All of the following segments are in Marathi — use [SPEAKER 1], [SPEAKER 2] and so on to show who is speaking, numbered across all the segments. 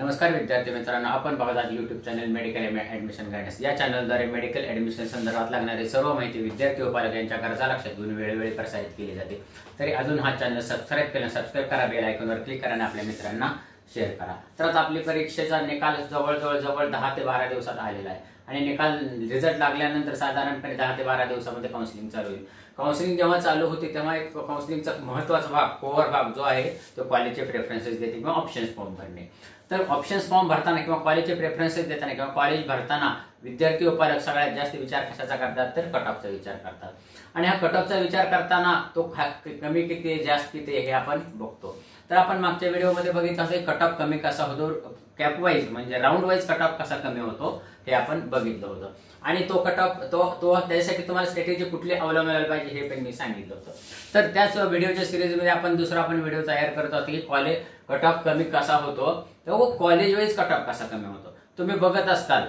[SPEAKER 1] नमस्कार विद्यार्थी मित्रांनो, आपण बघत आहात YouTube channel medical admission guidance. या चॅनलद्वारे मेडिकल ॲडमिशन संदर्भात लागणारी सर्व माहिती विद्यार्थी व पालक यांच्या गरजा लक्षात घेऊन वेळोवेळी प्रसारित केली जाते। तरी अजून हा चॅनल सबस्क्राइब करा, बेल आयकॉनवर क्लिक करा आणि आपल्या मित्रांना शेअर करा। तर आता आपली परीक्षेचा निकाल जवळ 10 ते 12 दिवसात आलेला आहे आणि निकाल रिझल्ट लागल्यानंतर साधारणपणे 10 ते 12 दिवसामध्ये काउन्सिलिंग चालू होईल। काउन्सिलिंग जेव्हा चालू होते तेव्हा एक काउन्सिलिंगचा महत्त्वाचा भाग, कोर भाग जो आहे तो कॉलेजचे प्रेफरन्सेस देते किंवा ऑप्शन्स फॉर्म भरणे। तर ऑप्शन्स फॉर्म भरताना किंवा कॉलेजचे प्रेफरन्सेस देताना किंवा कॉलेज भरताना विद्यार्थी व पालक सगळ्यात जास्त विचार कशाचा करतात तर कट ऑफचा विचार करतात। आणि हा कट ऑफचा विचार करताना तो कमी किती जास्त किती हे आपण बघतो। तर आपण मागच्या व्हिडिओमध्ये बघितलं होतं कट ऑफ कमी कसा होतो, कॅप वाईज म्हणजे राऊंड वाईज कट ऑफ कसा कमी होतो हे आपण बघितलं होतं। आणि तो कट ऑफ तो त्यासाठी तुम्हाला स्ट्रॅटेजी कुठली अवलंबायला पाहिजे हे पण मी सांगितलं होतं। तर त्याच व्हिडिओच्या सिरीजमध्ये आपण दुसरा व्हिडिओ तयार करत आहोत की कॉलेज कट ऑफ कमी कसा होतो, तर कॉलेज वाईज कट ऑफ कसा कमी होतो। तुम्ही बघत असताल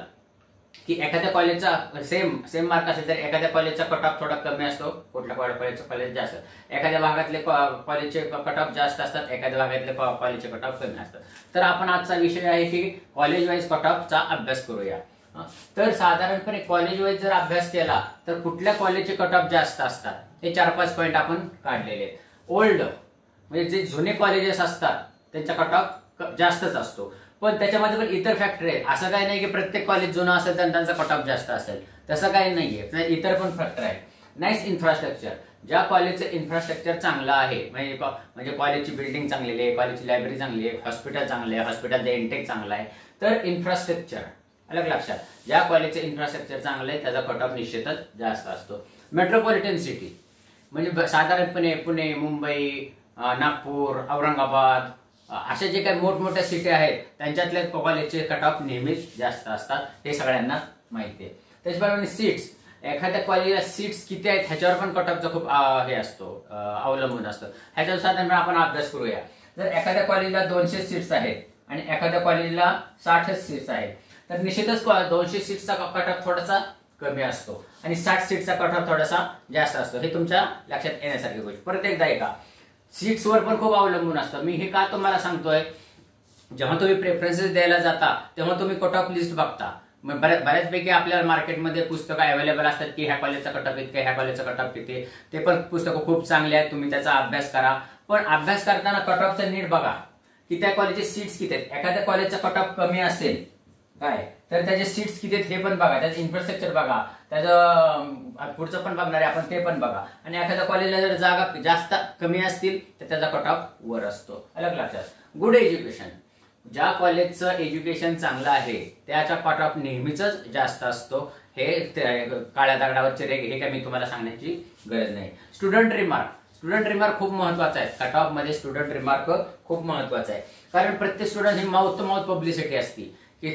[SPEAKER 1] की एखाद्या कॉलेजचा सेम मार्क असेल तर एखाद्या कॉलेजचा कट ऑफ थोडा कमी असतो, कुठल्या कॉलेजचा कॉलेज जास्त, एखाद्या भागातले कॉलेजचे कट ऑफ जास्त असतात, एखाद्या भागातले कॉलेजचे कट ऑफ कमी असतात। तर आपण आजचा विषय आहे की कॉलेज वाईज कट ऑफचा अभ्यास करूया। तर साधारणपणे कॉलेज वाईज जर अभ्यास केला तर कुठल्या कॉलेजचे कट ऑफ जास्त असतात हे 4-5 पॉईंट आपण काढलेले आहेत। ओल्ड म्हणजे जे जुने कॉलेजेस असतात त्यांचा कट ऑफ जास्तच असतो, पण त्याच्यामध्ये पण इतर फॅक्टर आहेत। असं काही नाही की प्रत्येक कॉलेज जुनं असेल तर त्यांचा कट ऑफ जास्त असेल, तसं काही नाहीये। इतर पण फॅक्टर आहेत। नाईस इन्फ्रास्ट्रक्चर, ज्या कॉलेजचं इन्फ्रास्ट्रक्चर चांगलं आहे म्हणजे कॉलेजची बिल्डिंग चांगली आहे, कॉलेजची लायब्ररी चांगली आहे, हॉस्पिटल चांगले आहे, हॉस्पिटलचं इंटेक चांगला आहे, तर इन्फ्रास्ट्रक्चर अलग लक्षात, ज्या कॉलेजचं इन्फ्रास्ट्रक्चर चांगलं आहे त्याचा कट ऑफ निश्चितच जास्त असतो। मेट्रोपॉलिटन सिटी म्हणजे साधारणपणे पुणे, मुंबई, नागपूर, औरंगाबाद अशा जे काही मोठमोठ्या सिटी आहेत त्यांच्यातल्या कॉलेजचे कट ऑफ नेहमीच जास्त असतात, हे सगळ्यांना माहिती आहे। त्याचप्रमाणे सीट्स, एखाद्या कॉलेजला सीट्स किती आहेत ह्याच्यावर पण कट ऑफचा खूप हे असतो, अवलंबून असतं। ह्याच्यावर साधारण आपण अभ्यास करूया। जर एखाद्या कॉलेजला 200 सीट्स आहेत आणि एखाद्या कॉलेजला 60 सीट्स आहेत तर निश्चितच 200 सीट्सचा कट ऑफ थोडासा कमी असतो आणि 60 सीट्सचा कट ऑफ थोडासा जास्त असतो। हे तुमच्या लक्षात येण्यासारखी गोष्ट। परत एकदा ऐका, सीट्सवर पण खूप अवलंबून असतं। मी हे का तुम्हाला सांगतोय, जेव्हा तुम्ही प्रेफरन्सेस द्यायला जाता तेव्हा तुम्ही कट ऑफ लिस्ट बघता। बऱ्याचपैकी आपल्याला मार्केटमध्ये पुस्तकं अवेलेबल असतात की ह्या कॉलेजचा कट ऑफ किती, ह्या कॉलेजचा कट ऑफ किती, ते पण पुस्तकं खूप चांगले आहेत, तुम्ही त्याचा अभ्यास करा। पण अभ्यास करताना कट ऑफचा नीट बघा की त्या कॉलेजचे सीट्स किती आहेत। एखाद्या कॉलेजचा कट ऑफ कमी असेल काय तर त्याचे सीट्स किती आहेत हे पण बघा, त्याचं इन्फ्रास्ट्रक्चर बघा, त्याचं पुढचं पण बघणार आहे आपण, ते पण बघा। आणि एखाद्या कॉलेजला जर जागा जास्त कमी असतील तर त्याचा कट ऑफ वर असतो, अलग लक्षात। गुड एज्युकेशन, ज्या कॉलेजचं एज्युकेशन चांगलं आहे त्याचा कट ऑफ नेहमीच जास्त असतो। हे काळ्या दगडावरचे रेग हे काय मी तुम्हाला सांगण्याची गरज नाही। स्टुडंट रिमार्क खूप महत्वाचा आहे। कट ऑफ मध्ये स्टुडंट रिमार्क खूप महत्वाचा आहे, कारण प्रत्येक स्टुडंट ही माउथ टू माउथ पब्लिसिटी असते ही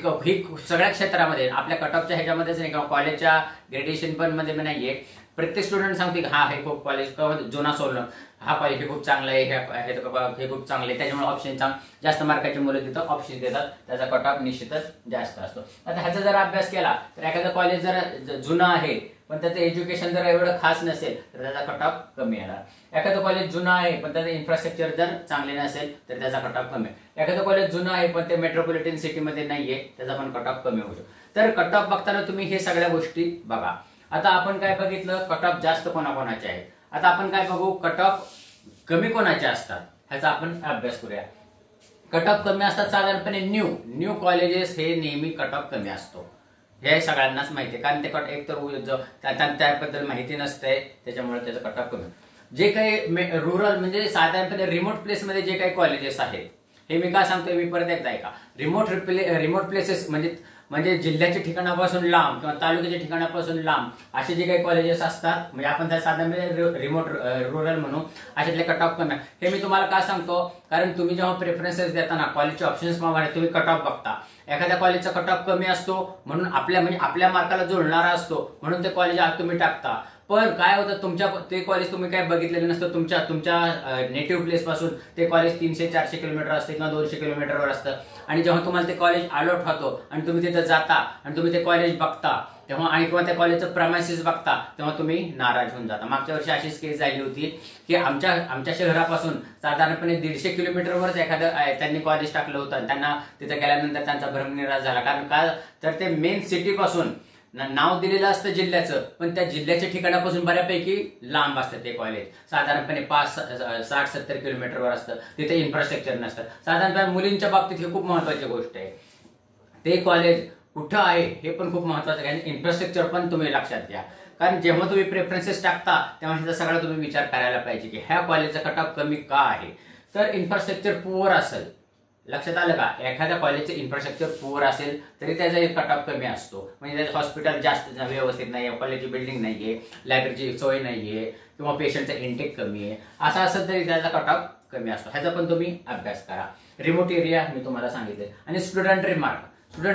[SPEAKER 1] सगळ्या क्षेत्रामध्ये, आपल्या कट ऑफच्या ह्याच्यामध्येच नाही किंवा कॉलेजच्या ग्रेड्युएशन पण मध्ये नाहीये। प्रत्येक स्टुडंट सांगते की हा हे खूप कॉलेज जुना सोडलं, हा कॉलेज हे खूप चांगलं आहे, हे खूप चांगलं आहे, त्याच्यामुळे ऑप्शन जास्त मार्काची मुलं तिथं ऑप्शन देतात, त्याचा कट ऑफ निश्चितच जास्त असतो। आता ह्याचा जर अभ्यास केला तर एखादं कॉलेज जर जुनं आहे पण त्याचं एज्युकेशन जर एवढं खास नसेल तर त्याचा कट ऑफ कमी येणार। एखादं कॉलेज जुनं आहे पण त्याचं इन्फ्रास्ट्रक्चर जर चांगले नसेल तर त्याचा कट ऑफ कमी। एखादं कॉलेज जुनं आहे पण ते मेट्रोपॉलिटन सिटीमध्ये नाहीये, त्याचा पण कट ऑफ कमी होऊ शकतो। तर कट ऑफ बघताना तुम्ही हे सगळ्या गोष्टी बघा। आता आपण काय बघितलं, कट ऑफ जास्त कोणाकोणाचे आहेत। आता आपण काय बघू, कट ऑफ कमी कोणाचे असतात ह्याचा आपण अभ्यास करूया। कट ऑफ कमी असतात साधारणपणे न्यू कॉलेजेस, हे नेहमी कट ऑफ कमी असतो, हे सगळ्यांनाच माहिती आहे, कारण ते एक तर त्याबद्दल माहिती नसते त्याच्यामुळे त्याचं कट ऑफ कमी। जे काही रुरल म्हणजे साधारणपणे रिमोट प्लेसमध्ये जे काही कॉलेजेस आहेत, हे मी काय सांगतोय, मी परत एकदा ऐका, रिमोट प्लेसेस म्हणजे जिल्ह्याच्या ठिकाणापासून लांब किंवा तालुक्याच्या ठिकाणापासून लांब असे जे काही कॉलेजेस असतात, म्हणजे आपण त्या साधारणपणे रिमोट रुरल म्हणू, अशातले कट ऑफ कमी। हे मी तुम्हाला का सांगतो, कारण तुम्ही जेव्हा प्रेफरन्सेस देताना कॉलेजचे ऑप्शन्स प्रमाणे तुम्ही कट ऑफ बघता। एखाद्या कॉलेजचा कट ऑफ कमी असतो म्हणून आपल्या मार्काला जुळणारा असतो म्हणून ते कॉलेज तुम्ही टाकता, पण काय होतं, तुमच्या ते कॉलेज तुम्ही काय बघितलेलं नसतं. तुमच्या नेटिव्ह प्लेस पासून ते कॉलेज 300-400 किलोमीटर असते किंवा 200 किलोमीटरवर असतं. आणि जेव्हा तुम्हाला ते कॉलेज अलॉट होतो आणि तुम्ही तिथं जाता आणि तुम्ही ते कॉलेज बघता तेव्हा, आणि किंवा त्या कॉलेजचं प्रमायसिस बघता, तेव्हा तुम्ही नाराज होऊन जाता. मागच्या वर्षी अशीच केस झाली होती की आमच्या शहरापासून साधारणपणे 150 किलोमीटरवरच एखादं त्यांनी कॉलेज टाकलं होतं आणि त्यांना तिथं गेल्यानंतर त्यांचा भ्रमनिराश झाला. कारण का, तर ते मेन सिटीपासून नाव दिलेलं असतं जिल्ह्याचं, पण त्या जिल्ह्याच्या ठिकाणापासून बऱ्यापैकी लांब असतं ते कॉलेज. साधारणपणे 60-70 किलोमीटरवर असतं. तिथे इन्फ्रास्ट्रक्चर नसतं. साधारणपणे मुलींच्या बाबतीत ही खूप महत्वाची गोष्ट आहे. ते कॉलेज कुठं आहे हे पण खूप महत्वाचं आहे. आणि इन्फ्रास्ट्रक्चर पण तुम्ही लक्षात घ्या. कारण जेव्हा तुम्ही प्रेफरन्सेस टाकता तेव्हा ह्याचा सगळा तुम्ही विचार करायला पाहिजे की ह्या कॉलेजचा कट ऑफ कमी का आहे. तर इन्फ्रास्ट्रक्चर पुअर असेल, लक्षात आलं का, एखाद्या कॉलेजचं इन्फ्रास्ट्रक्चर पुअर असेल तरी त्याचा एक कट ऑफ कमी असतो. म्हणजे त्याचं हॉस्पिटल जास्त व्यवस्थित नाहीये, कॉलेजची बिल्डिंग नाहीये, लायब्ररीची सोय नाहीये किंवा पेशंटचा इंटेक कमी आहे, असं असेल तरी त्याचा कट ऑफ कमी असतो. ह्याचा पण तुम्ही अभ्यास करा. रिमोट एरिया मी तुम्हाला सांगितले. आणि स्टुडंट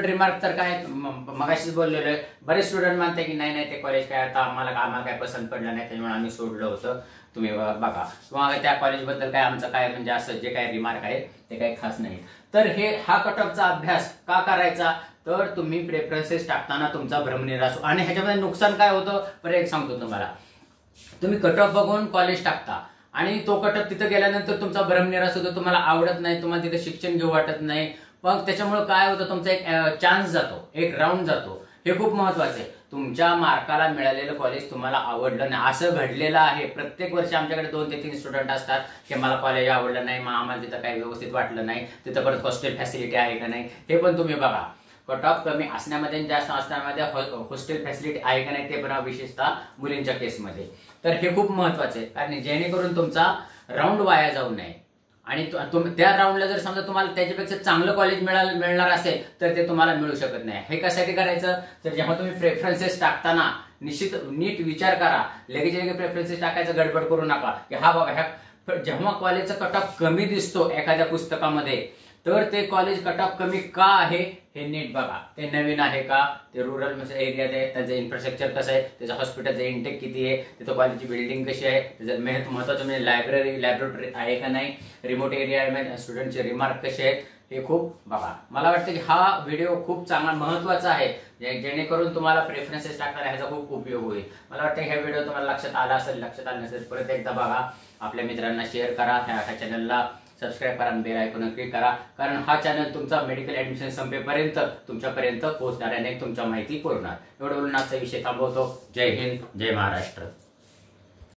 [SPEAKER 1] रिमार्क तर काय मगाशीच बोललेलो आहे. बरेच स्टुडंट मानते की नाही ते कॉलेज काय आता आम्हाला काय पसंत पडलं नाही त्याच्यामुळे आम्ही सोडलं होतं, तुम्ही बघा, किंवा त्या कॉलेजबद्दल काय आमचं काय म्हणजे असं जे काय रिमार्क आहे ते काही खास नाही. तर हा कट ऑफचा अभ्यास का करायचा, तर तुम्ही प्रेफरन्सेस टाकताना तुमचा भ्रमनिरास. आणि ह्याच्यामध्ये नुकसान काय होतं, बरं एक सांगतो तुम्हाला. तुम्ही कट ऑफ बघून कॉलेज टाकता आणि तो कट ऑफ तिथं गेल्यानंतर तुमचा भ्रमनिरास होतो, तुम्हाला आवडत नाही, तुम्हाला तिथे शिक्षण घेऊ वाटत नाही. मग त्याच्यामुळे काय होतं, तुमचा एक चान्स जातो, एक राऊंड जातो. हे खूप महत्वाचं आहे. तुमच्या मार्काला मिळालेलं कॉलेज तुम्हाला आवडलं नाही, असं घडलेलं आहे. प्रत्येक वर्षी आमच्याकडे 2 ते 3 स्टुडंट असतात की मला कॉलेज आवडलं नाही, मग आम्हाला तिथं काही व्यवस्थित वाटलं नाही, तिथं परत हॉस्टेल फॅसिलिटी आहे का नाही हे पण तुम्ही बघा. कट ऑफ कमी असण्यामध्ये जास्त असण्यामध्ये हॉस्टेल फॅसिलिटी आहे का नाही ते पण, विशेषतः मुलींच्या केसमध्ये. तर हे खूप महत्वाचं आहे. कारण जेणेकरून तुमचा राऊंड वाया जाऊ नये. आणि त्या राऊंडला जर समजा तुम्हाला त्याच्यापेक्षा चांगलं कॉलेज मिळणार असेल तर ते तुम्हाला मिळू शकत नाही. हे कशासाठी करायचं, तर जेव्हा तुम्ही प्रेफरन्सेस टाकताना नीट विचार करा. लगेच प्रेफरन्सेस टाकायचं गडबड करू नका की हा बघा ह्या जेव्हा कॉलेजचा कट ऑफ कमी दिसतो एखाद्या पुस्तकामध्ये, तर ते कॉलेज कट ऑफ कमी का आहे हे नीट बघा. ते नवीन आहे का, ते रुरल एरियात आहे, त्याचं इन्फ्रास्ट्रक्चर कसं आहे, त्याचं हॉस्पिटलचं इंटेक किती आहे, त्याचं कॉलेजची बिल्डिंग कशी आहे, त्याचं महत्वाचं म्हणजे लॅबोरेटरी आहे का नाही, रिमोट एरिया स्टुडंटचे रिमार्क कसे आहेत, हे खूप बघा. मला वाटतं की हा व्हिडिओ खूप चांगला महत्वाचा आहे, जेणेकरून तुम्हाला प्रेफरन्सेस टाकताना ह्याचा खूप उपयोग होईल. मला वाटतं ह्या व्हिडिओ तुम्हाला लक्षात आला असेल. लक्षात आलं नसेल परत एकदा बघा, आपल्या मित्रांना शेअर करा, ह्या चॅनलला सबस्क्राईब करा, बेल आयकॉन क्लिक करा. कारण हा चॅनल तुमचा मेडिकल ऍडमिशन संपेपर्यंत तुमच्यापर्यंत पोहोचणार आणि तुमच्या माहिती पुरवणार. एवढं बोलून आजचा विषय थांबवतो. जय हिंद, जय महाराष्ट्र.